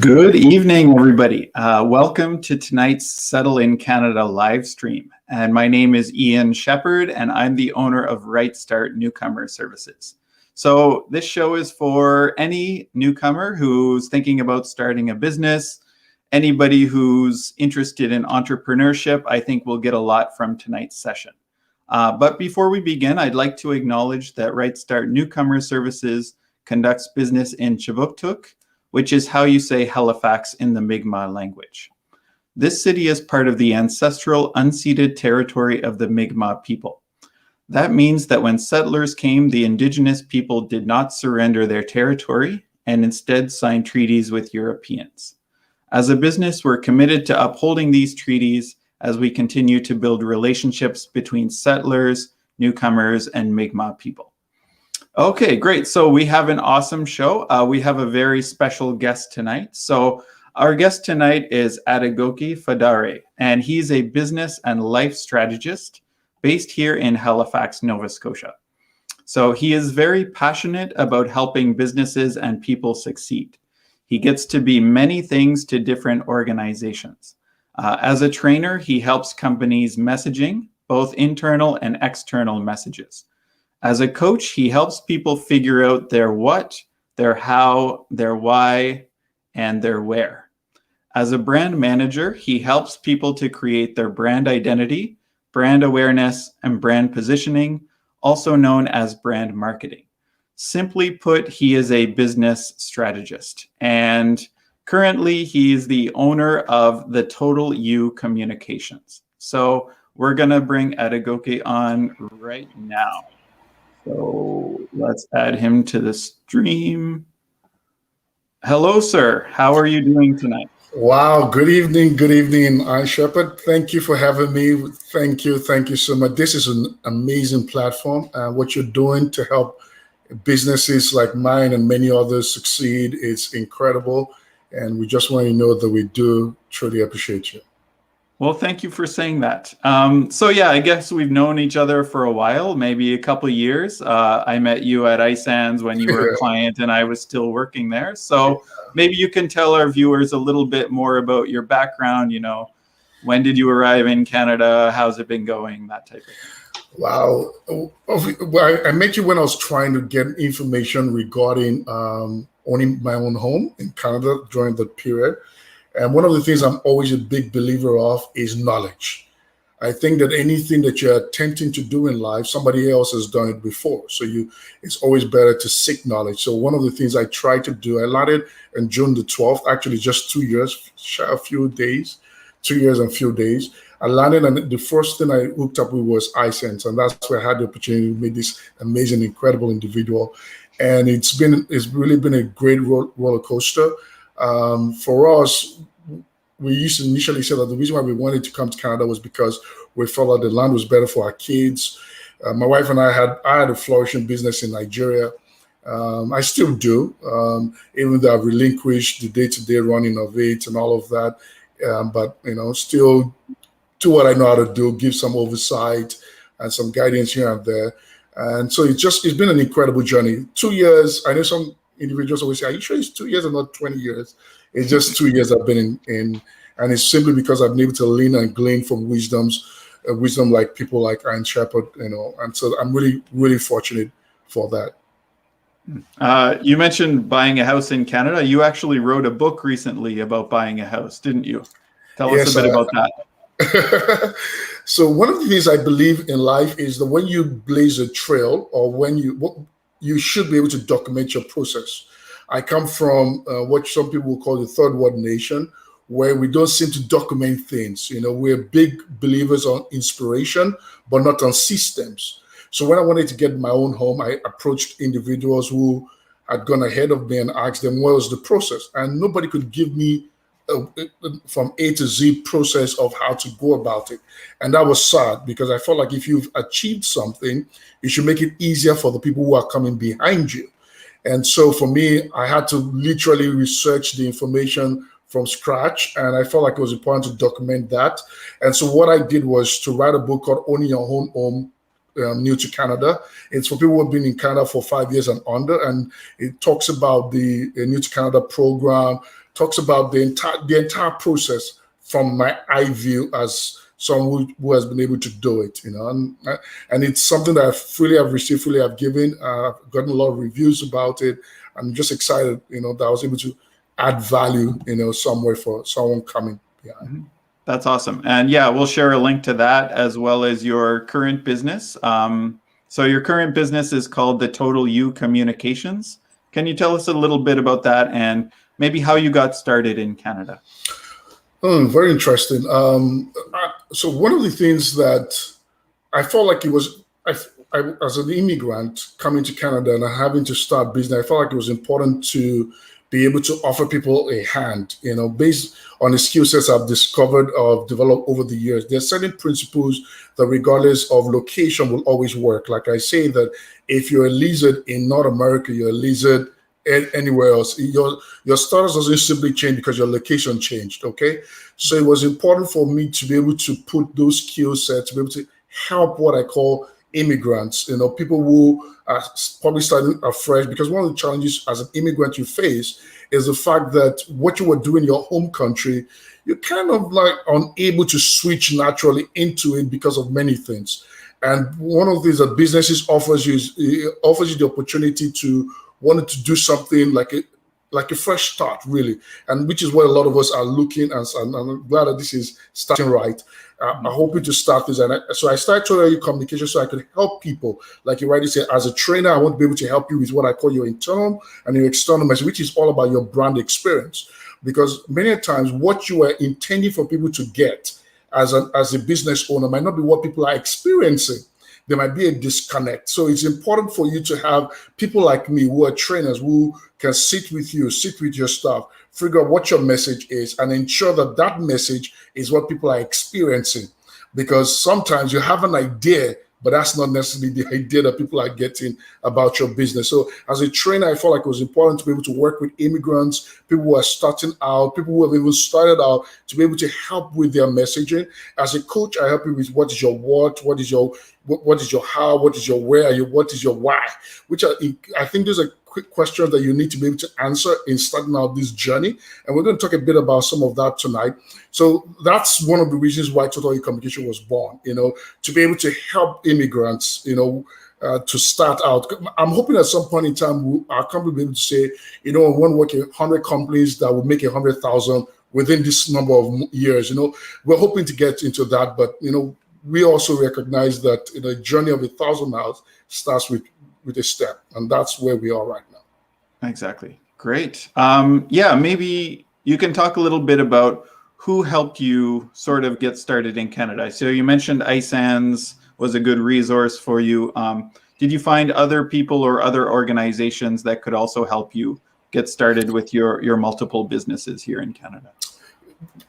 Good evening, everybody. Welcome to tonight's Settle in Canada live stream. And my name is Ian Shepherd, and I'm the owner of Right Start Newcomer Services. So this show is for any newcomer who's thinking about starting a business, anybody who's interested in entrepreneurship. I think we'll get a lot from tonight's session. But before we begin, I'd like to acknowledge that Right Start Newcomer Services conducts business in Chibuktuk, which is how you say Halifax in the Mi'kmaq language. This city is part of the ancestral unceded territory of the Mi'kmaq people. That means that when settlers came, the indigenous people did not surrender their territory and instead signed treaties with Europeans. As a business, we're committed to upholding these treaties as we continue to build relationships between settlers, newcomers, and Mi'kmaq people. Okay, great. So we have an awesome show. We have a very special guest tonight. So our guest tonight is Adegoke Fadare, and he's a business and life strategist based here in Halifax, Nova Scotia. So he is very passionate about helping businesses and people succeed. He gets to be many things to different organizations. As a trainer, he helps companies messaging, both internal and external messages. As a coach, he helps people figure out their what, their how, their why, and their where. As a brand manager, he helps people to create their brand identity, brand awareness, and brand positioning, also known as brand marketing. Simply put, he is a business strategist. And currently, he's the owner of the Total You Communications. So we're going to bring Adegoke on right now. So let's add him to the stream. Hello, sir. How are you doing tonight? Wow. Good evening. Good evening, Ian Shepherd. Thank you for having me. Thank you. Thank you so much. This is an amazing platform. What you're doing to help businesses like mine and many others succeed is incredible. And we just want you to know that we do truly appreciate you. Well, thank you for saying that. So yeah, I guess we've known each other for a while, maybe a couple of years. I met you at Isan's when you were a client and I was still working there. So maybe you can tell our viewers a little bit more about your background. You know, when did you arrive in Canada? How's it been going? That type of thing. Wow. Well, I met you when I was trying to get information regarding owning my own home in Canada during that period. And one of the things I'm always a big believer of is knowledge. I think that anything that you're attempting to do in life, somebody else has done it before. So it's always better to seek knowledge. So one of the things I tried to do, I landed on June the 12th, actually just 2 years, a few days, 2 years and a few days. I landed, and the first thing I hooked up with was iSense, and that's where I had the opportunity to meet this amazing, incredible individual. And it's really been a great roller coaster. For us, we used to initially say that the reason why we wanted to come to Canada was because we felt that the land was better for our kids. My wife and I had a flourishing business in Nigeria. I still do, even though I've relinquished the day-to-day running of it and all of that. But still do what I know how to do, give some oversight and some guidance here and there. And so it's been an incredible journey. 2 years. I know some individuals always say, "Are you sure it's 2 years and not 20 years?" It's just 2 years I've been in, and it's simply because I've been able to lean and glean from wisdom like people like Ian Shepherd, and so I'm really, really fortunate for that. You mentioned buying a house in Canada. You actually wrote a book recently about buying a house, didn't you? Tell us a bit about that. So one of the things I believe in life is that when you blaze a trail, or when you should be able to document your process. I come from what some people will call the third world nation, where we don't seem to document things. We're big believers on inspiration, but not on systems. So when I wanted to get my own home, I approached individuals who had gone ahead of me and asked them, what was the process? And nobody could give me from A to Z process of how to go about it. And that was sad, because I felt like if you've achieved something, you should make it easier for the people who are coming behind you. And so for me, I had to literally research the information from scratch, and I felt like it was important to document that. And so what I did was to write a book called Owning Your Own Home, New to Canada. It's for people who have been in Canada for 5 years and under, and it talks about the New to Canada program, talks about the entire process from my eye view as someone who has been able to do it, and it's something that I fully have received, fully have given. I've gotten a lot of reviews about it. I'm just excited, that I was able to add value, somewhere for someone coming behind. Mm-hmm. That's awesome. And yeah, we'll share a link to that as well as your current business. So your current business is called the Total You Communications. Can you tell us a little bit about that and maybe how you got started in Canada? Very interesting. So one of the things that I felt like it was, I, as an immigrant coming to Canada and having to start business, I felt like it was important to be able to offer people a hand, based on the skill sets I've discovered or developed over the years. There are certain principles that regardless of location will always work. Like I say that if you're a lizard in North America, you're a lizard anywhere else. Your status doesn't simply change because your location changed, okay? So it was important for me to be able to put those skill sets, to be able to help what I call immigrants, people who are probably starting afresh, because one of the challenges as an immigrant you face is the fact that what you were doing in your home country, you're kind of like unable to switch naturally into it because of many things. And one of the things that businesses offers you is it offers you the opportunity to want to do something like a fresh start, really, and which is what a lot of us are looking at. And I'm glad that this is starting right. I'm hoping to start this. And so I started Total You Communication so I could help people. Like you rightly said, as a trainer, I want to be able to help you with what I call your internal and your external message, which is all about your brand experience. Because many times what you are intending for people to get as a business owner might not be what people are experiencing. There might be a disconnect. So it's important for you to have people like me who are trainers who can sit with you, sit with your staff, figure out what your message is and ensure that that message is what people are experiencing. Because sometimes you have an idea, but that's not necessarily the idea that people are getting about your business. So as a trainer, I felt like it was important to be able to work with immigrants, people who are starting out, people who have even started out, to be able to help with their messaging. As a coach, I help you with what is your what is your how, what is your where, what is your why, which I think those are quick questions that you need to be able to answer in starting out this journey. And we're going to talk a bit about some of that tonight. So that's one of the reasons why Total You Communication was born, to be able to help immigrants, to start out. I'm hoping at some point in time, our company will be able to say, I want to work in 100 companies that will make 100,000 within this number of years. We're hoping to get into that, but, we also recognize that the journey of 1,000 miles starts with a step, and that's where we are right now. Exactly. Great. Yeah, maybe you can talk a little bit about who helped you sort of get started in Canada. So you mentioned ISANS was a good resource for you. Did you find other people or other organizations that could also help you get started with your multiple businesses here in Canada?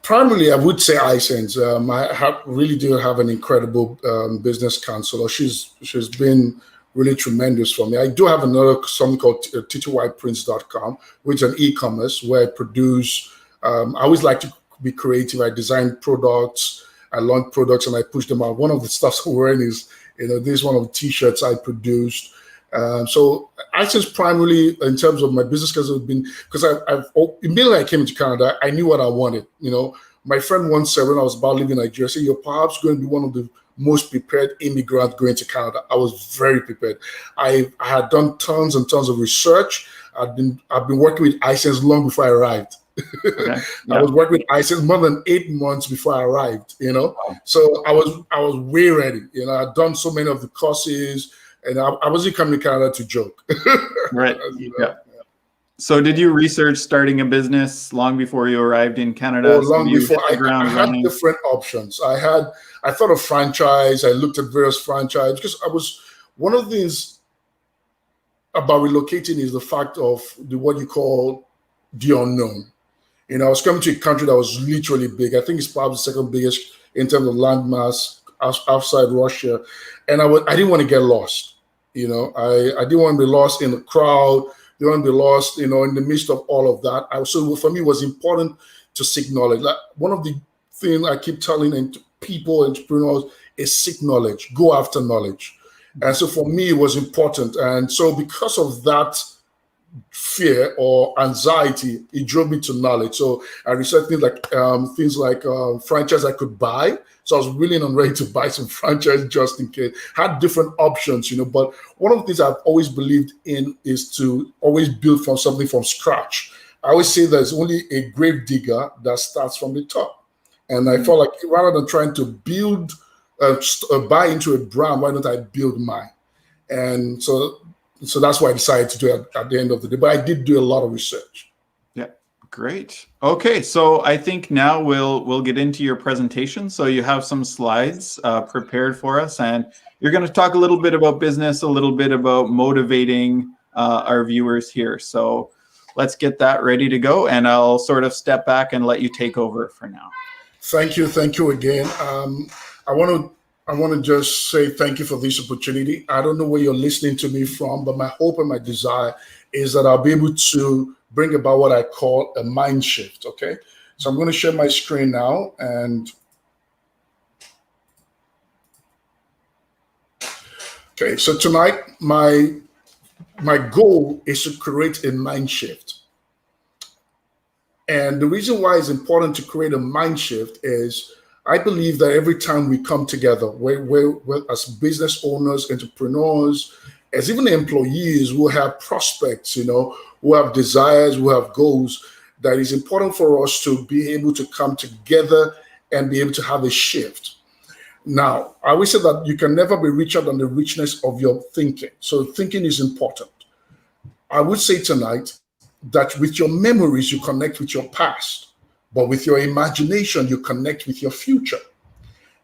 Primarily, I would say ISANS. I really do have an incredible business counselor. She's been really tremendous for me. I do have something called ttyprince.com, which is an e-commerce where I produce. I always like to be creative. I design products, I launch products, and I push them out. One of the stuff I'm wearing is, this is one of the T-shirts I produced. So ISANS primarily in terms of my business has been because immediately I came into Canada, I knew what I wanted. My friend once said when I was about leaving Nigeria, said, "You're perhaps going to be one of the most prepared immigrants going to Canada." I was very prepared. I had done tons and tons of research. I've been working with ISANS long before I arrived. Okay. Yeah. I was working with ISANS more than 8 months before I arrived. Wow. So I was way ready. I'd done so many of the courses. And I wasn't coming to Canada to joke. Right. Yeah. So did you research starting a business long before you arrived in Canada? Long before. I had different options. I thought of franchise. I looked at various franchise because one of the things about relocating is the fact of what you call the unknown. I was coming to a country that was literally big. I think it's probably the second biggest in terms of landmass outside Russia. And I didn't want to get lost. I didn't want to be lost in the crowd. Didn't want to be lost, in the midst of all of that. So for me, it was important to seek knowledge. Like one of the things I keep telling people, entrepreneurs, is seek knowledge. Go after knowledge. And so for me, it was important. And so because of that fear or anxiety, it drove me to knowledge. So I researched things like franchise I could buy. So I was willing and ready to buy some franchise just in case. Had different options, But one of the things I've always believed in is to always build from something from scratch. I always say there's only a grave digger that starts from the top. And I felt like rather than trying to build, buy into a brand, why don't I build mine? And so that's why I decided to do it at the end of the day. But I did do a lot of research. Yeah, great. Okay, so I think now we'll get into your presentation. So you have some slides prepared for us, and you're going to talk a little bit about business, a little bit about motivating our viewers here. So let's get that ready to go, and I'll sort of step back and let you take over for now. Thank you again. I want to just say thank you for this opportunity. I don't know where you're listening to me from, but my hope and my desire is that I'll be able to bring about what I call a mind shift. Okay, so I'm going to share my screen now, and okay. So tonight, my goal is to create a mind shift. And the reason why it's important to create a mind shift is I believe that every time we come together, we're as business owners, entrepreneurs, as even employees who have prospects, who have desires, who have goals, that it's important for us to be able to come together and be able to have a shift. Now, I always say that you can never be richer than the richness of your thinking. So thinking is important. I would say tonight that with your memories, you connect with your past, but with your imagination, you connect with your future.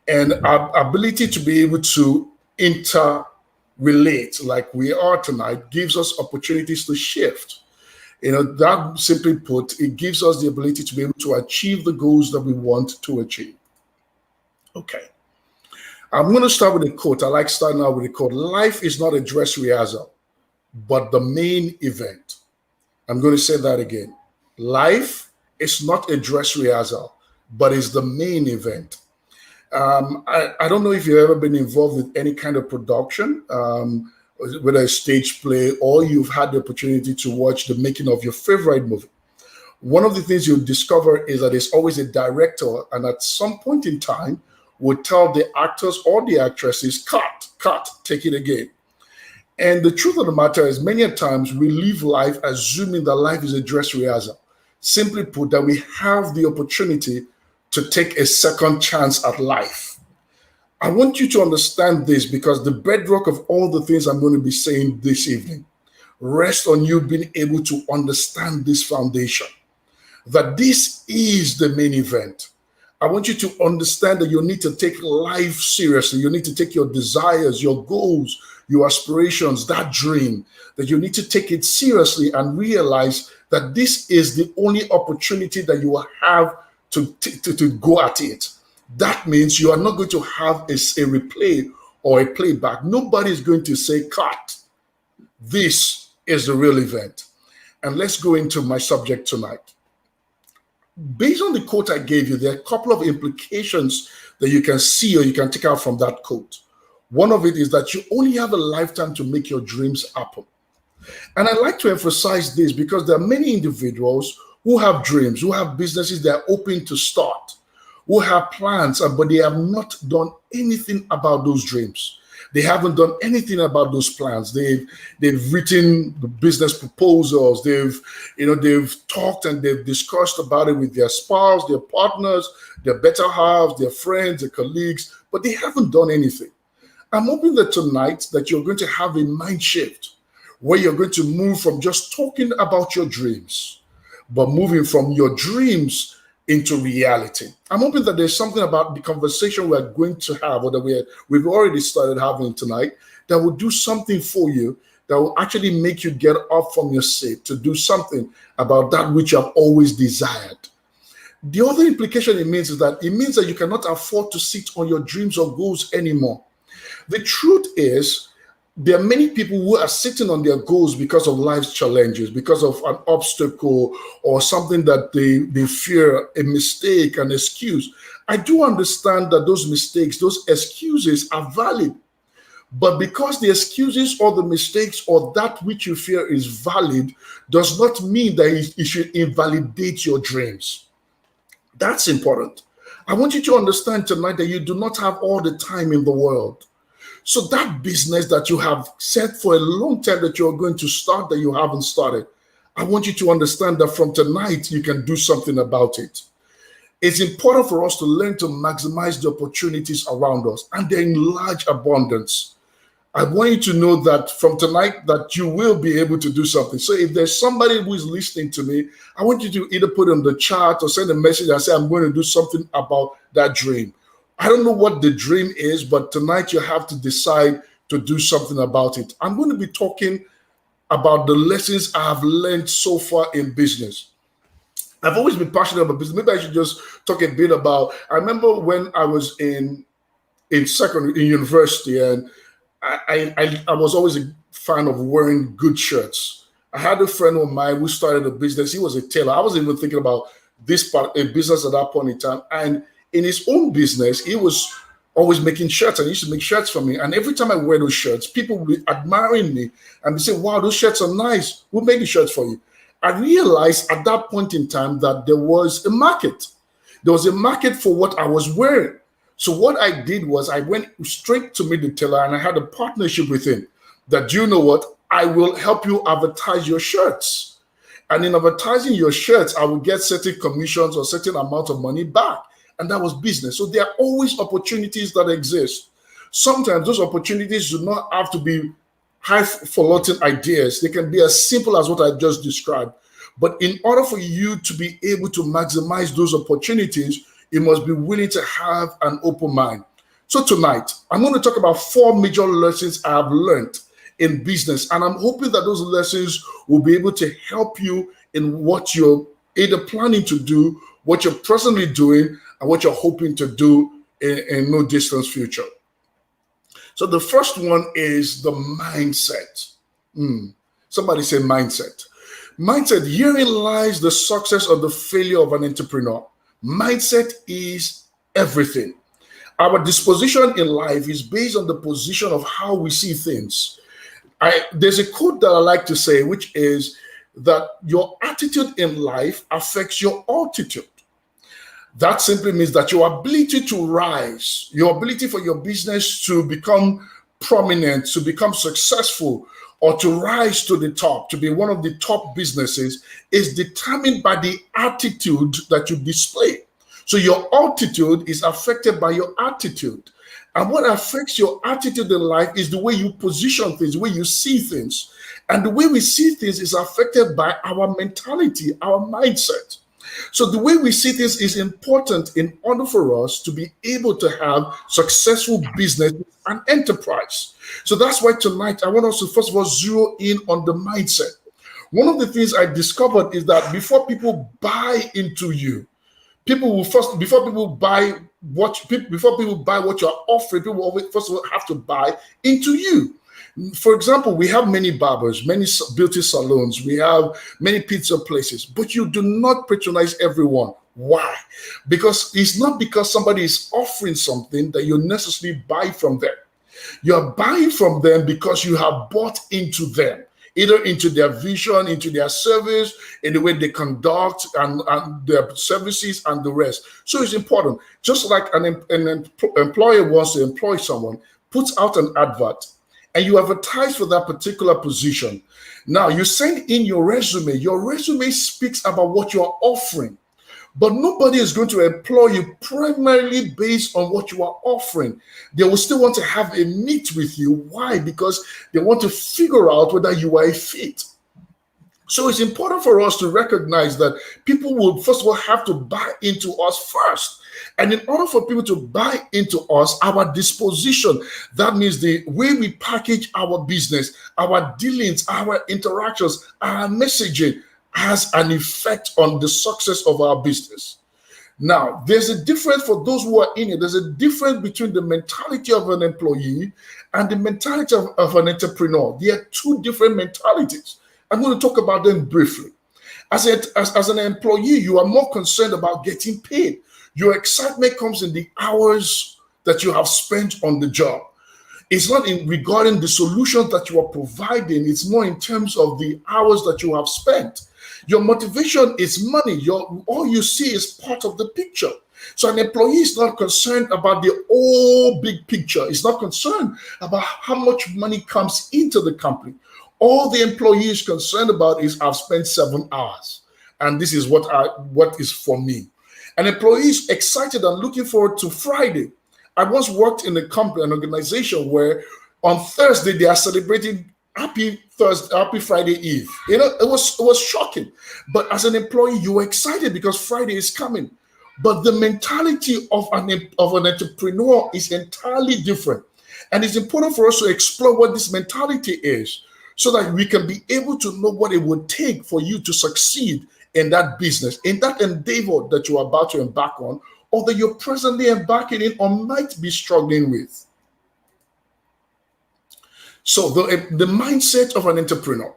And our ability to be able to interrelate like we are tonight gives us opportunities to shift. That simply put, it gives us the ability to be able to achieve the goals that we want to achieve. Okay. I'm going to start with a quote. I like starting out with a quote. Life is not a dress rehearsal, but the main event. I'm going to say that again. Life is not a dress rehearsal, but is the main event. I don't know if you've ever been involved with any kind of production, whether a stage play or you've had the opportunity to watch the making of your favorite movie. One of the things you'll discover is that there's always a director, and at some point in time would tell the actors or the actresses, cut, take it again. And the truth of the matter is, many times we live life assuming that life is a dress rehearsal. Simply put, that we have the opportunity to take a second chance at life. I want you to understand this because the bedrock of all the things I'm going to be saying this evening rests on you being able to understand this foundation, that this is the main event. I want you to understand that you need to take life seriously. You need to take your desires, your goals, your aspirations, that dream, that you need to take it seriously and realize that this is the only opportunity that you will have to go at it. That means you are not going to have a replay or a playback. Nobody is going to say, cut. This is the real event. And let's go into my subject tonight. Based on the quote I gave you, there are a couple of implications that you can see or you can take out from that quote. One of it is that you only have a lifetime to make your dreams happen. And I like to emphasize this because there are many individuals who have dreams, who have businesses they are hoping to start, who have plans, but they have not done anything about those dreams. They haven't done anything about those plans. They've written the business proposals. They've talked and they've discussed about it with their spouse, their partners, their better halves, their friends, their colleagues, but they haven't done anything. I'm hoping that tonight that you're going to have a mind shift where you're going to move from just talking about your dreams, but moving from your dreams into reality. I'm hoping that there's something about the conversation we're going to have, or that we've already started having tonight, that will do something for you, that will actually make you get up from your seat to do something about that which you have always desired. The other implication it means is that you cannot afford to sit on your dreams or goals anymore. The truth is, there are many people who are sitting on their goals because of life's challenges, because of an obstacle or something that they fear, a mistake, an excuse. I do understand that those mistakes, those excuses are valid. But because the excuses or the mistakes or that which you fear is valid does not mean that it should invalidate your dreams. That's important. I want you to understand tonight that you do not have all the time in the world. So that business that you have set for a long time that you're going to start that you haven't started, I want you to understand that from tonight you can do something about it. It's important for us to learn to maximize the opportunities around us, and they're in large abundance. I want you to know that from tonight that you will be able to do something. So if there's somebody who is listening to me, I want you to either put in the chat or send a message and say, I'm going to do something about that dream. I don't know what the dream is, but tonight you have to decide to do something about it. I'm going to be talking about the lessons I've learned so far in business. I've always been passionate about business. Maybe I should just talk a bit about, I remember when I was in university, and I was always a fan of wearing good shirts. I had a friend of mine who started a business. He was a tailor. I wasn't even thinking about a business at that point in time. And in his own business, he was always making shirts, and he used to make shirts for me. And every time I wear those shirts, people would be admiring me and they say, wow, those shirts are nice. Who made the shirts for you? I realized at that point in time that there was a market. There was a market for what I was wearing. So what I did was I went straight to meet the tailor, and I had a partnership with him that, you know what, I will help you advertise your shirts. And in advertising your shirts, I will get certain commissions or certain amount of money back. And that was business. So there are always opportunities that exist. Sometimes those opportunities do not have to be highfalutin ideas. They can be as simple as what I just described. But in order for you to be able to maximize those opportunities, you must be willing to have an open mind. So tonight, I'm going to talk about 4 major lessons I've learned in business. And I'm hoping that those lessons will be able to help you in what you're either planning to do, what you're presently doing, and what you're hoping to do in no distant future. So the first one is the mindset. Somebody say mindset. Mindset, herein lies the success or the failure of an entrepreneur. Mindset is everything. Our disposition in life is based on the position of how we see things. There's a quote that I like to say, which is that your attitude in life affects your altitude. That simply means that your ability to rise, your ability for your business to become prominent, to become successful, or to rise to the top, to be one of the top businesses, is determined by the attitude that you display. So your altitude is affected by your attitude. And what affects your attitude in life is the way you position things, the way you see things. And the way we see things is affected by our mentality, our mindset. So the way we see this is important in order for us to be able to have successful business and enterprise. So that's why tonight I want us to first of all zero in on the mindset. One of the things I discovered is that before people buy into you, before people buy what you're offering, people always first of all have to buy into you. For example, we have many barbers, many beauty salons, we have many pizza places, but you do not patronize everyone. Why? Because it's not because somebody is offering something that you necessarily buy from them. You're buying from them because you have bought into them, either into their vision, into their service, in the way they conduct and their services and the rest. So it's important. Just like an employer wants to employ someone, puts out an advert, and you advertise for that particular position. Now, you send in your resume. Your resume speaks about what you're offering. But nobody is going to employ you primarily based on what you are offering. They will still want to have a meet with you. Why? Because they want to figure out whether you are a fit. So it's important for us to recognize that people will first of all have to buy into us first. And in order for people to buy into us, our disposition, that means the way we package our business, our dealings, our interactions, our messaging has an effect on the success of our business. Now, there's a difference for those who are in it. There's a difference between the mentality of an employee and the mentality of an entrepreneur. They are two different mentalities. I'm going to talk about them briefly. As an employee, you are more concerned about getting paid. Your excitement comes in the hours that you have spent on the job. It's not in regarding the solutions that you are providing. It's more in terms of the hours that you have spent. Your motivation is money. All you see is part of the picture. So an employee is not concerned about the whole big picture. It's not concerned about how much money comes into the company. All the employee is concerned about is I've spent 7 hours, and this is what is for me. An employee is excited and looking forward to Friday. I once worked in a company, an organization where on Thursday they are celebrating Happy Friday Eve. You know, it was shocking. But as an employee, you were excited because Friday is coming. But the mentality of an entrepreneur is entirely different. And it's important for us to explore what this mentality is so that we can be able to know what it would take for you to succeed in that business, in that endeavor that you are about to embark on, or that you're presently embarking in or might be struggling with. So the mindset of an entrepreneur.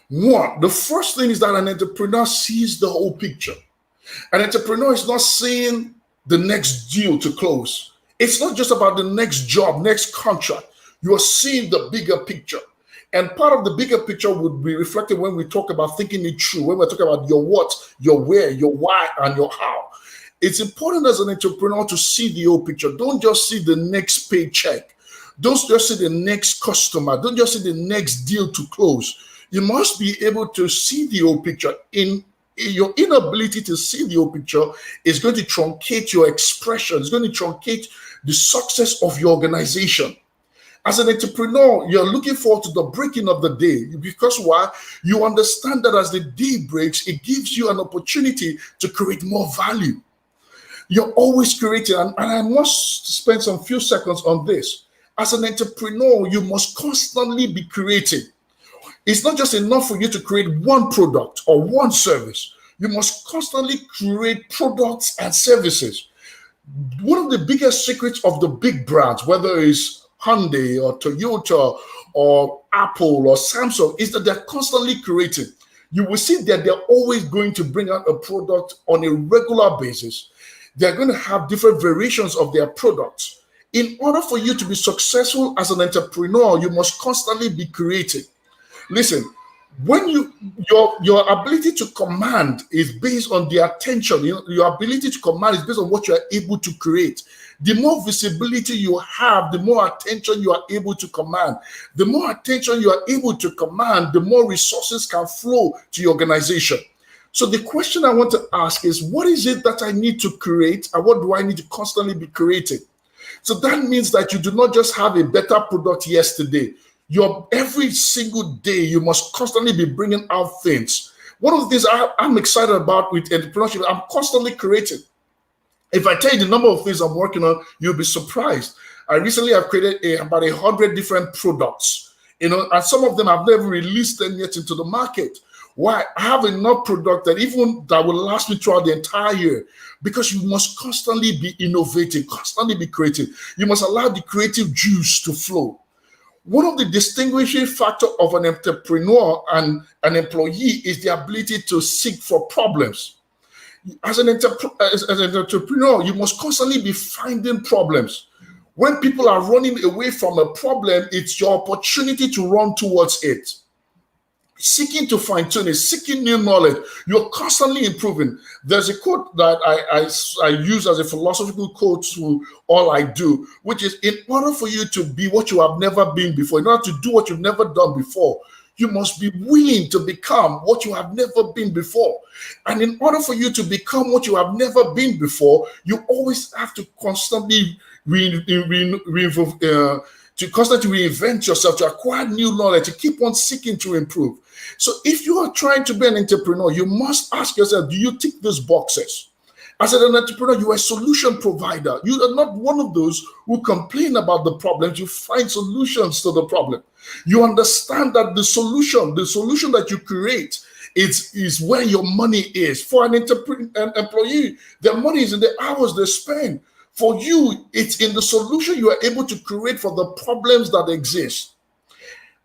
One, the first thing is that an entrepreneur sees the whole picture. An entrepreneur is not seeing the next deal to close. It's not just about the next job, next contract. You are seeing the bigger picture. And part of the bigger picture would be reflected when we talk about thinking it through, when we're talking about your what, your where, your why, and your how. It's important as an entrepreneur to see the whole picture. Don't just see the next paycheck. Don't just see the next customer. Don't just see the next deal to close. You must be able to see the whole picture. Your inability to see the whole picture is going to truncate your expression. It's going to truncate the success of your organization. As an entrepreneur, you're looking forward to the breaking of the day because why? You understand that as the day breaks, it gives you an opportunity to create more value. You're always creating, and I must spend some few seconds on this. As an entrepreneur, you must constantly be creating. It's not just enough for you to create one product or one service. You must constantly create products and services. One of the biggest secrets of the big brands, whether it's Hyundai or Toyota or Apple or Samsung, is that they're constantly creating. You will see that they're always going to bring out a product on a regular basis. They're going to have different variations of their products. In order for you to be successful as an entrepreneur, you must constantly be creating. Listen, when your ability to command is based on the attention, your ability to command is based on what you are able to create. The more visibility you have, the more attention you are able to command. The more attention you are able to command, the more resources can flow to your organization. So the question I want to ask is, what is it that I need to create, and what do I need to constantly be creating? So that means that you do not just have a better product yesterday. Every single day, you must constantly be bringing out things. One of the things I'm excited about with entrepreneurship, I'm constantly creating. If I tell you the number of things I'm working on, you'll be surprised. I recently have created about 100 different products, and some of them I've never released them yet into the market. Why? I have enough product that will last me throughout the entire year, because you must constantly be innovating, constantly be creative. You must allow the creative juice to flow. One of the distinguishing factors of an entrepreneur and an employee is the ability to seek for problems. As an entrepreneur, you must constantly be finding problems. When people are running away from a problem, it's your opportunity to run towards it. Seeking to fine-tune it, seeking new knowledge. You're constantly improving. There's a quote that I use as a philosophical quote to all I do, which is, in order for you to be what you have never been before, in order to do what you've never done before, you must be willing to become what you have never been before. And in order for you to become what you have never been before, you always have to constantly reinvent yourself, to acquire new knowledge, to keep on seeking to improve. So if you are trying to be an entrepreneur, you must ask yourself, do you tick these boxes? As an entrepreneur, you are a solution provider. You are not one of those who complain about the problems. You find solutions to the problem. You understand that the solution that you create is where your money is. For an employee, their money is in the hours they spend. For you, it's in the solution you are able to create for the problems that exist.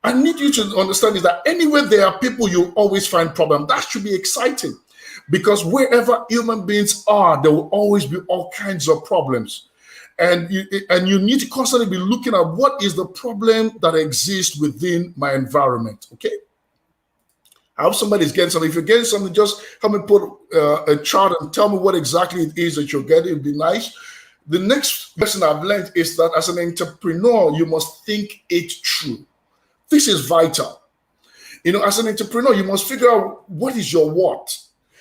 I need you to understand is that anywhere there are people, you always find problems. That should be exciting, because wherever human beings are, there will always be all kinds of problems. And you need to constantly be looking at what is the problem that exists within my environment. Okay. I hope somebody's getting something. If you're getting something, just come and put a chart and tell me what exactly it is that you're getting. It'd be nice. The next lesson I've learned is that as an entrepreneur, you must think it through. This is vital. As an entrepreneur, you must figure out what is your what.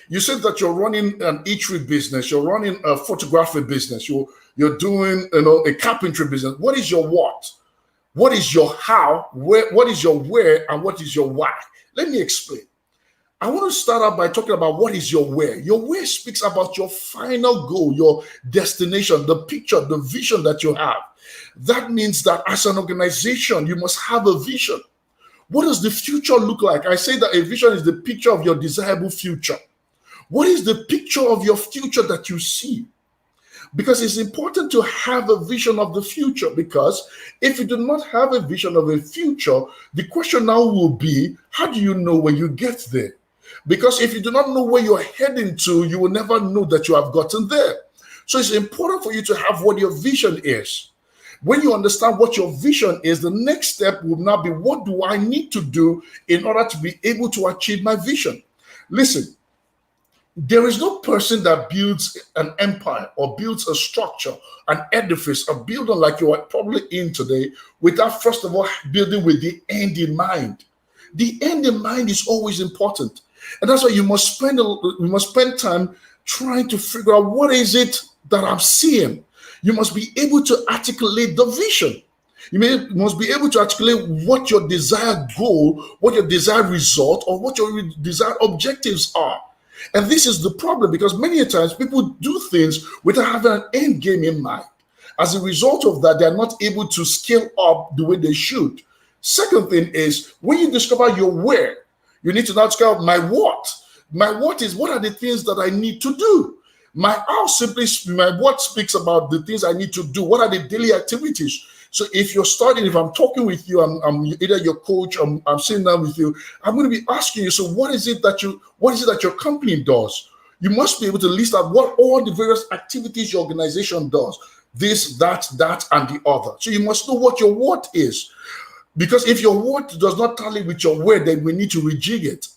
You said that you're running an eatery business, you're running a photography business, you're doing a carpentry business. What is your what? What is your how? What is your where? And what is your why? Let me explain. I want to start out by talking about what is your where. Your where speaks about your final goal, your destination, the picture, the vision that you have. That means that as an organization, you must have a vision. What does the future look like? I say that a vision is the picture of your desirable future. What is the picture of your future that you see? Because it's important to have a vision of the future, because if you do not have a vision of a future, the question now will be, how do you know when you get there? Because if you do not know where you're heading to, you will never know that you have gotten there. So it's important for you to have what your vision is. When you understand what your vision is, the next step will now be, what do I need to do in order to be able to achieve my vision? Listen, there is no person that builds an empire or builds a structure, an edifice, a building like you are probably in today, without first of all building with the end in mind. The end in mind is always important. And that's why you must spend time trying to figure out, what is it that I'm seeing? You must be able to articulate the vision. You must be able to articulate what your desired goal, what your desired result, or what your desired objectives are. And this is the problem, because many times people do things without having an end game in mind. As a result of that, they're not able to scale up the way they should. Second thing is, when you discover your where, you need to now discover my what. My what is, what are the things that I need to do? My what speaks about the things I need to do. What are the daily activities? So if you're starting, if I'm talking with you, I'm either your coach, I'm sitting down with you, I'm going to be asking you, so what is it that your company does? You must be able to list out what all the various activities your organization does. This, that, and the other. So you must know what your what is. Because if your what does not tally with your where, then we need to rejig it.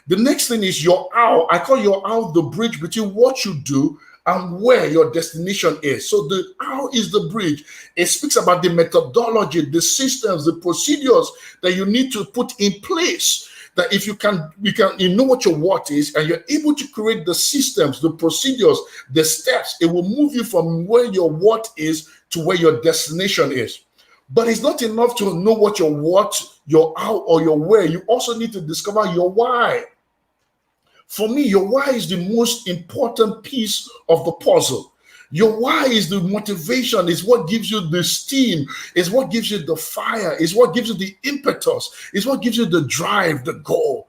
The next thing is your how. I call your how the bridge between what you do and where your destination is. So the how is the bridge. It speaks about the methodology, the systems, the procedures that you need to put in place. That if you know what your what is, and you're able to create the systems, the procedures, the steps, it will move you from where your what is to where your destination is. But it's not enough to know what your what, your how, or your where. You also need to discover your why. For me, your why is the most important piece of the puzzle. Your why is the motivation, is what gives you the steam, is what gives you the fire, is what gives you the impetus, is what gives you the drive, the goal.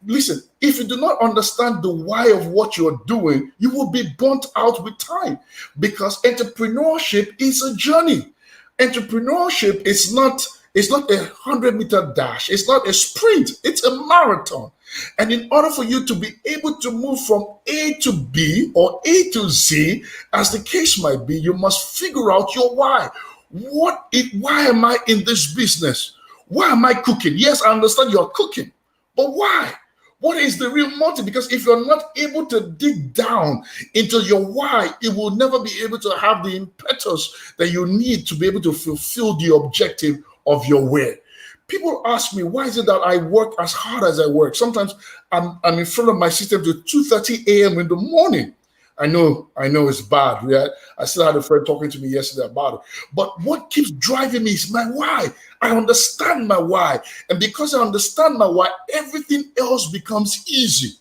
Listen, if you do not understand the why of what you're doing, you will be burnt out with time, because entrepreneurship is a journey. Entrepreneurship is not a 100-meter dash. It's not a sprint. It's a marathon. And in order for you to be able to move from A to B or A to Z, as the case might be, you must figure out your why. Why am I in this business? Why am I cooking? Yes, I understand you're cooking, but why? What is the real motive? Because if you're not able to dig down into your why, it will never be able to have the impetus that you need to be able to fulfill the objective of your where. People ask me, why is it that I work as hard as I work? Sometimes I'm in front of my system till 2:30 a.m. in the morning. I know it's bad. Right? I still had a friend talking to me yesterday about it. But what keeps driving me is my why. I understand my why. And because I understand my why, everything else becomes easy.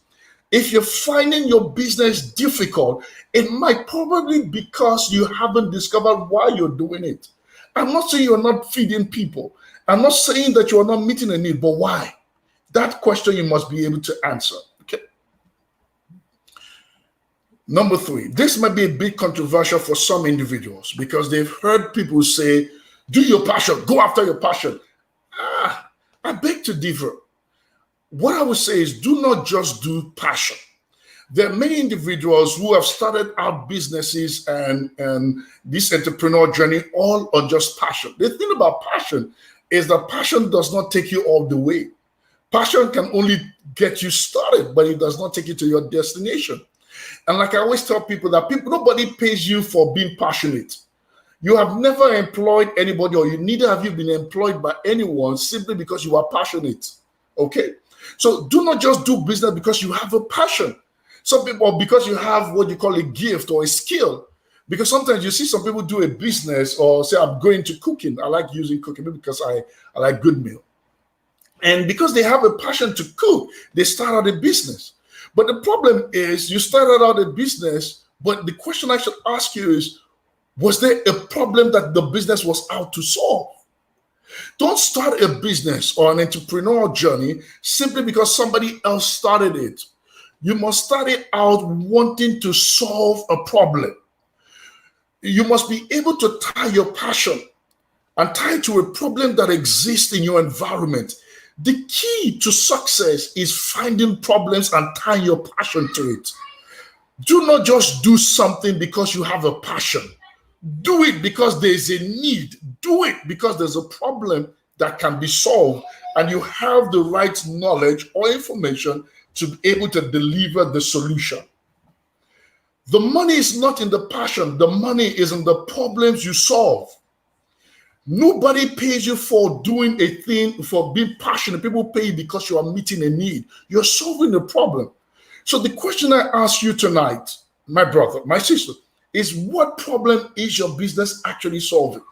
If you're finding your business difficult, it might probably be because you haven't discovered why you're doing it. I'm not saying you're not feeding people. I'm not saying that you are not meeting a need, but why? That question you must be able to answer. Okay. Number 3, this might be a bit controversial for some individuals because they've heard people say, do your passion, go after your passion. I beg to differ. What I would say is, do not just do passion. There are many individuals who have started out businesses and this entrepreneurial journey all on just passion. The thing about passion is that passion does not take you all the way. Passion can only get you started, but it does not take you to your destination. And like I always tell people that nobody pays you for being passionate. You have never employed anybody, or neither have you been employed by anyone simply because you are passionate. Okay? So do not just do business because you have a passion. Some people, or because you have what you call a gift or a skill. Because sometimes you see some people do a business or say, I'm going to cooking. I like using cooking because I like good meal. And because they have a passion to cook, they start out a business. But the problem is you started out a business, but the question I should ask you is, was there a problem that the business was out to solve? Don't start a business or an entrepreneurial journey simply because somebody else started it. You must start it out wanting to solve a problem. You must be able to tie your passion and tie it to a problem that exists in your environment. The key to success is finding problems and tying your passion to it. Do not just do something because you have a passion. Do it because there's a need. Do it because there's a problem that can be solved and you have the right knowledge or information to be able to deliver the solution. The money is not in the passion. The money is in the problems you solve. Nobody pays you for doing a thing, for being passionate. People pay you because you are meeting a need. You're solving a problem. So the question I ask you tonight, my brother, my sister, is what problem is your business actually solving?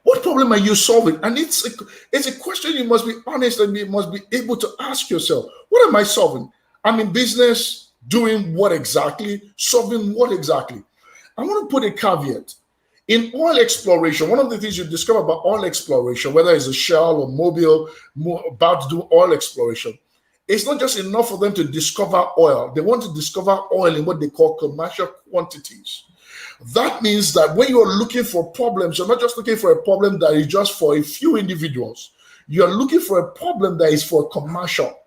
What problem are you solving? And it's a question you must be honest and you must be able to ask yourself. What am I solving? I'm in business doing what exactly? Solving what exactly? I want to put a caveat. In oil exploration, one of the things you discover about oil exploration, whether it's a Shell or Mobil about to do oil exploration, it's not just enough for them to discover oil. They want to discover oil in what they call commercial quantities. That means that when you're looking for problems, you're not just looking for a problem that is just for a few individuals. You're looking for a problem that is for commercial,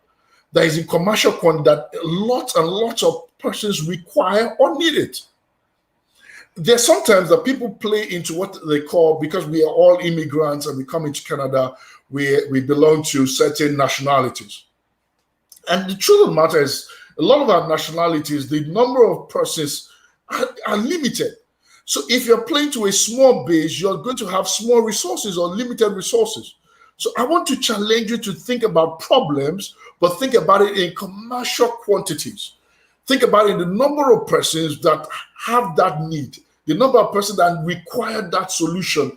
that is in commercial quantity, that lots and lots of persons require or need it. There's sometimes that people play into what they call, because we are all immigrants and we come into Canada, we belong to certain nationalities. And the truth of the matter is, a lot of our nationalities, the number of persons are limited. So if you're playing to a small base, you're going to have small resources or limited resources. So I want to challenge you to think about problems, but think about it in commercial quantities. Think about it, the number of persons that have that need, the number of persons that require that solution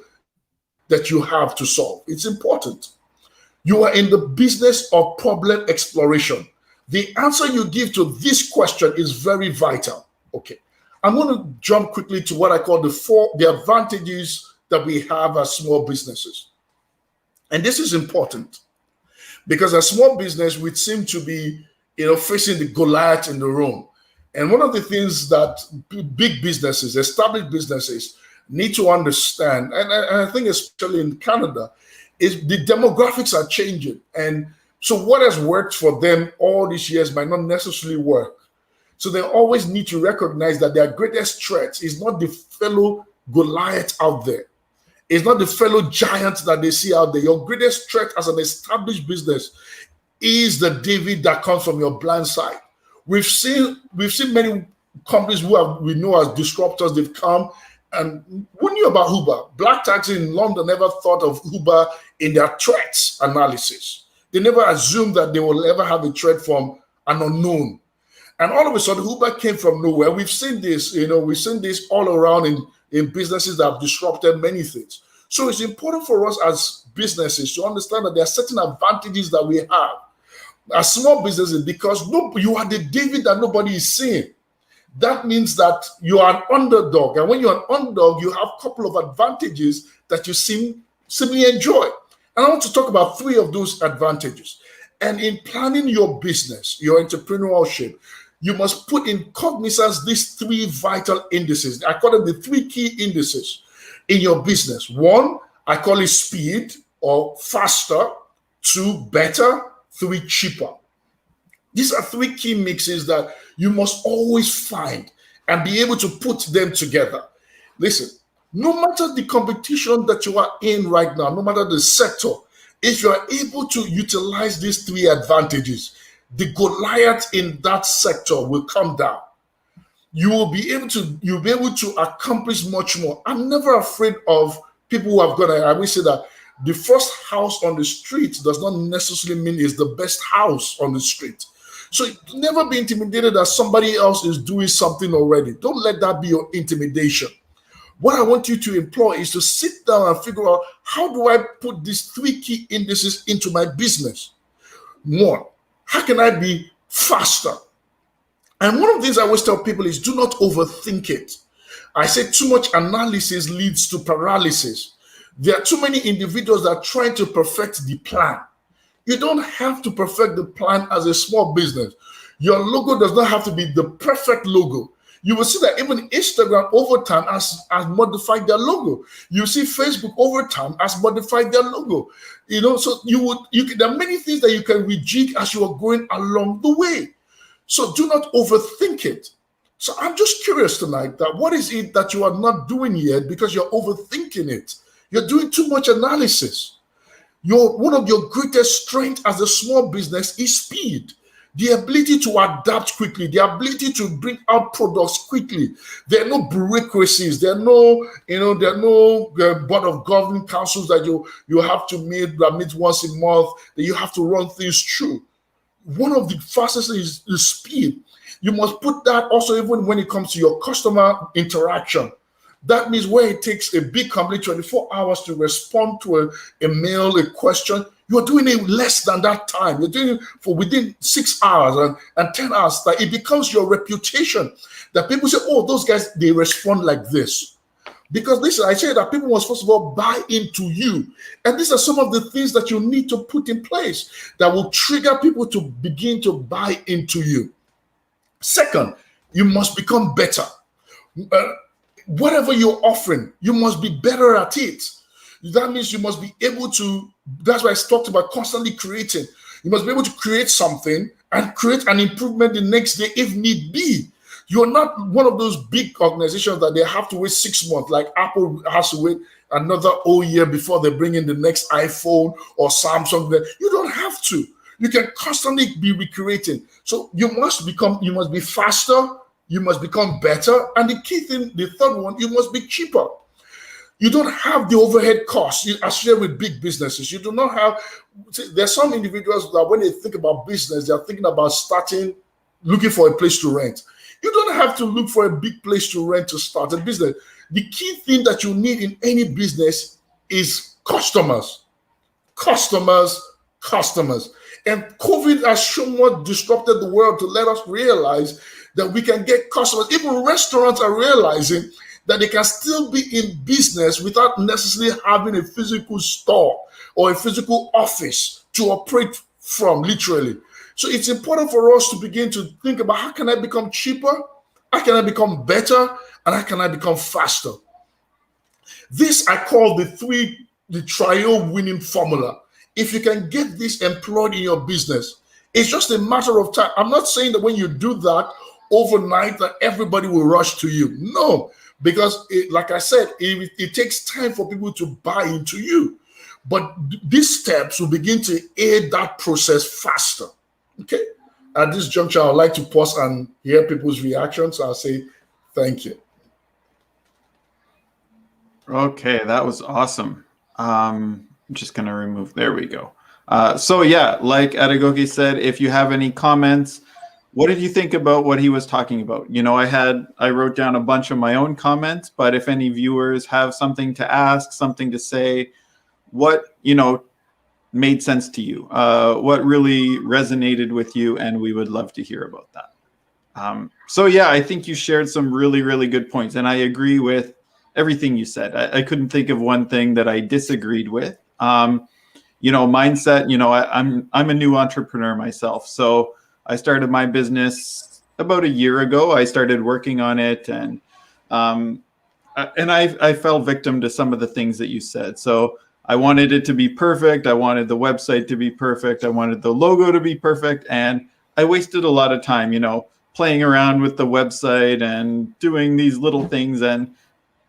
that you have to solve. It's important. You are in the business of problem exploration. The answer you give to this question is very vital. Okay. I'm going to jump quickly to what I call the advantages that we have as small businesses. And this is important because as small business, we seem to be, facing the Goliath in the room. And one of the things that big businesses, established businesses need to understand, and I think especially in Canada, is the demographics are changing. And so what has worked for them all these years might not necessarily work. So they always need to recognize that their greatest threat is not the fellow Goliath out there. It's not the fellow giant that they see out there. Your greatest threat as an established business is the David that comes from your blind side. We've seen many companies we know as disruptors. They've come, and who knew about Uber? Black Taxi in London never thought of Uber in their threats analysis. They never assumed that they will ever have a threat from an unknown. And all of a sudden, Uber came from nowhere. We've seen this, we've seen this all around in businesses that have disrupted many things. So it's important for us as businesses to understand that there are certain advantages that we have as small businesses, because you are the David that nobody is seeing. That means that you are an underdog. And when you're an underdog, you have a couple of advantages that you simply enjoy. And I want to talk about 3 of those advantages. And in planning your business, your entrepreneurship, you must put in cognizance these 3 vital indices. I call them the 3 key indices in your business. 1, I call it speed or faster. 2, better. 3, cheaper. These are three key mixes that you must always find and be able to put them together. Listen, no matter the competition that you are in right now, no matter the sector, if you are able to utilize these three advantages, the Goliath in that sector will come down. You'll be able to accomplish much more. I'm never afraid of people who have I will say that the first house on the street does not necessarily mean it's the best house on the street. So never be intimidated that somebody else is doing something already. Don't let that be your intimidation. What I want you to employ is to sit down and figure out, how do I put these three key indices into my business? One, how can I be faster? And one of the things I always tell people is, do not overthink it. I say too much analysis leads to paralysis. There are too many individuals that are trying to perfect the plan. You don't have to perfect the plan as a small business. Your logo does not have to be the perfect logo. You will see that even Instagram over time has modified their logo. You see Facebook over time has modified their logo. So there are many things that you can rejig as you are going along the way. So do not overthink it. So I'm just curious tonight, that what is it that you are not doing yet because you're overthinking it? You're doing too much analysis. One of your greatest strengths as a small business is speed. The ability to adapt quickly, the ability to bring out products quickly. There are no bureaucracies. There are no board of governing councils that you have to meet once a month, that you have to run things through. One of the fastest is speed. You must put that also even when it comes to your customer interaction. That means where it takes a big company 24 hours to respond to a mail, a question, you're doing it less than that time. You're doing it for within 6 hours and 10 hours. That it becomes your reputation. That people say, oh, those guys, they respond like this. Because listen, I say that people must first of all buy into you. And these are some of the things that you need to put in place that will trigger people to begin to buy into you. Second, you must become better. Whatever you're offering, you must be better at it. That means you must be able to, that's why I talked about constantly creating. You must be able to create something and create an improvement the next day if need be. You're not one of those big organizations that they have to wait 6 months, like Apple has to wait another whole year before they bring in the next iPhone or Samsung. You don't have to. You can constantly be recreating. So you must be faster, you must become better. And the key thing, the third one, you must be cheaper. You don't have the overhead costs associated with big businesses. You do not have, there's some individuals that when they think about business, they're thinking about looking for a place to rent. You don't have to look for a big place to rent to start a business. The key thing that you need in any business is customers. Customers. And COVID has somewhat disrupted the world to let us realize that we can get customers. Even restaurants are realizing that they can still be in business without necessarily having a physical store or a physical office to operate from, literally. So it's important for us to begin to think about, how can I become cheaper? How can I become better? And how can I become faster? This I call the trial winning formula. If you can get this employed in your business, it's just a matter of time. I'm not saying that when you do that overnight that everybody will rush to you. No, because like I said, it takes time for people to buy into you. But these steps will begin to aid that process faster. Okay. At this juncture, I would like to pause and hear people's reactions. I'll say thank you. Okay, that was awesome. I'm just going to remove, there we go. So yeah, like Adegoke said, if you have any comments, what did you think about what he was talking about? I wrote down a bunch of my own comments, but if any viewers have something to ask, something to say, what, made sense to you, what really resonated with you, and we would love to hear about that. So yeah, I think you shared some really, really good points, and I agree with everything you said. I couldn't think of one thing that I disagreed with. Mindset, I'm a new entrepreneur myself, so I started my business about a year ago. I started working on it, and I fell victim to some of the things that you said. So I wanted it to be perfect. I wanted the website to be perfect. I wanted the logo to be perfect. And I wasted a lot of time, playing around with the website and doing these little things. And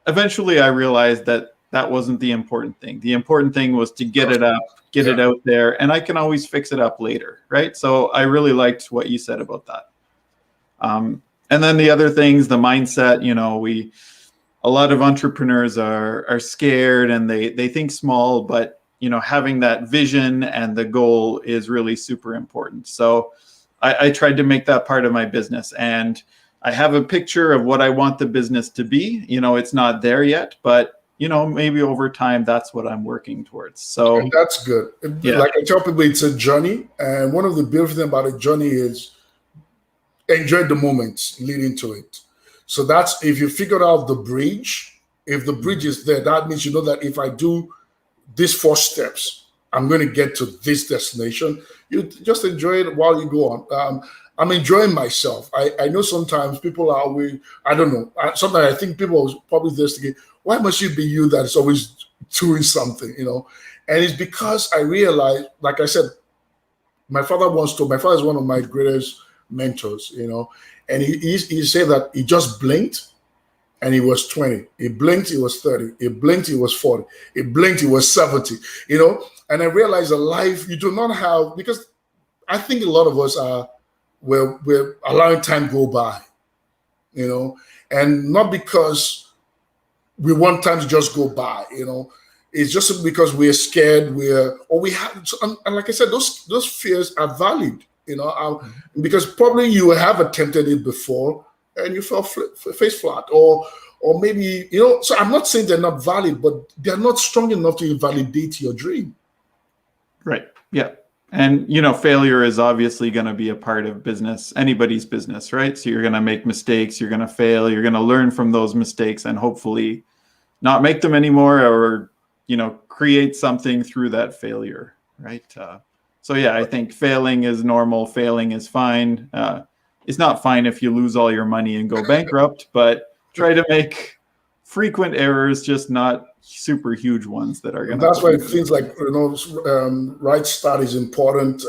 eventually I realized that that wasn't the important thing. The important thing was to get it up, get it out there, and I can always fix it up later, right? So I really liked what you said about that. And then the other things, the mindset, a lot of entrepreneurs are scared and they think small, but having that vision and the goal is really super important. So I tried to make that part of my business, and I have a picture of what I want the business to be. It's not there yet, but maybe over time that's what I'm working towards. So and that's good. Yeah. Like I tell people, it's a journey, and one of the beautiful things about a journey is enjoy the moments leading to it. So that's, if you figured out the bridge, if the bridge is there, that means that if I do these 4 steps, I'm going to get to this destination. You just enjoy it while you go on. I'm enjoying myself. I know sometimes people are always, I don't know, sometimes I think people are probably just thinking, why must you be you that is always doing something, And it's because I realize, like I said, my father is one of my greatest mentors, and he said that he just blinked and he was 20. He blinked, he was 30. He blinked, he was 40. He blinked, he was 70, And I realized that life, you do not have, because I think a lot of us we're allowing time go by, and not because we want time to just go by, It's just because we're scared, or we have, and like I said, those fears are valid, because probably you have attempted it before and you fell face flat, or maybe, so I'm not saying they're not valid, but they're not strong enough to invalidate your dream. Right. Yeah. And, failure is obviously going to be a part of business, anybody's business, right? So you're going to make mistakes, you're going to fail, you're going to learn from those mistakes and hopefully not make them anymore, or, create something through that failure, right? So yeah, I think failing is normal. Failing is fine. It's not fine if you lose all your money and go bankrupt, but try to make frequent errors, just not super huge ones that are going to. That's why things like, right start is important.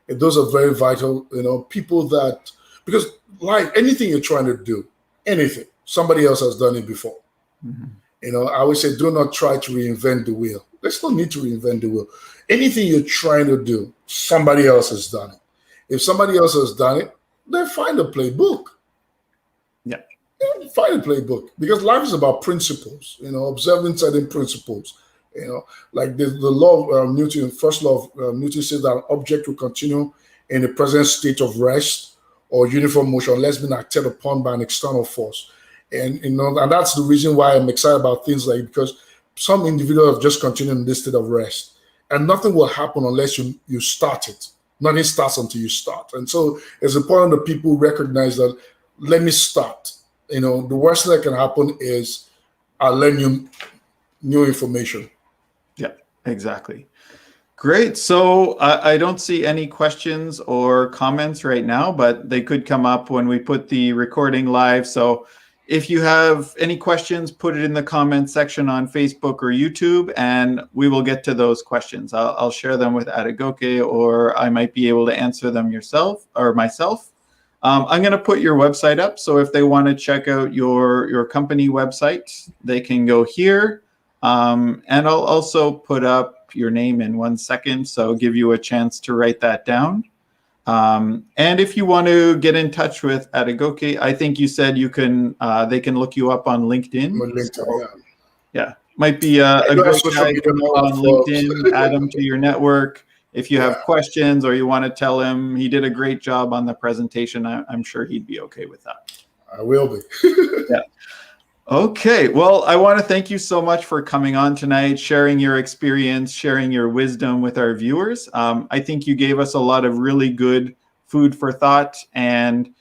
Those are very vital, people that, because like anything you're trying to do, anything, somebody else has done it before. Mm-hmm. I always say, do not try to reinvent the wheel. There's no need to reinvent the wheel. Anything you're trying to do, somebody else has done it. If somebody else has done it, then find a playbook. Yeah. Find a playbook, because life is about principles, observing certain principles, like the law of Newton, first law of Newton says that an object will continue in the present state of rest or uniform motion unless being acted upon by an external force. And and that's the reason why I'm excited about things like, because some individuals have just continued in this state of rest, and nothing will happen unless you start it. Nothing starts until you start. And so it's important that people recognize that, let me start. The worst thing that can happen is I'll learn you new information. Yeah, exactly. Great. So I don't see any questions or comments right now, but they could come up when we put the recording live. So if you have any questions, put it in the comments section on Facebook or YouTube, and we will get to those questions. I'll share them with Adegoke, or I might be able to answer them myself. I'm going to put your website up, so if they want to check out your company website, they can go here. And I'll also put up your name in 1 second, so give you a chance to write that down. And if you want to get in touch with Adegoke, I think you said they can look you up on LinkedIn. Yeah, might be a great guy on LinkedIn. Add him to your network. If you have questions or you want to tell him he did a great job on the presentation, I'm sure he'd be okay with that. I will be. Yeah. Okay. Well, I want to thank you so much for coming on tonight, sharing your experience, sharing your wisdom with our viewers. I think you gave us a lot of really good food for thought, and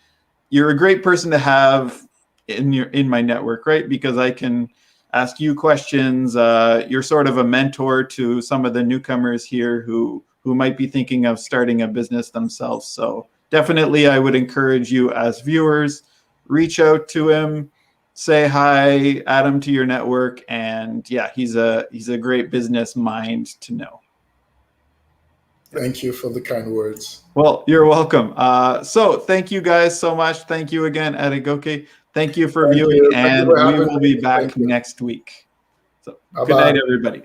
you're a great person to have in my network, right? Because I can ask you questions. You're sort of a mentor to some of the newcomers here who might be thinking of starting a business themselves. So definitely, I would encourage you as viewers, reach out to him, say hi, add him to your network, and yeah, he's a great business mind to know. Thank you for the kind words. Well, you're welcome. So thank you guys so much. Thank you again, Adegoke. Thank you for viewing, Thank you and for we having will be me. back Thank you. next week. So good Bye-bye. night, everybody.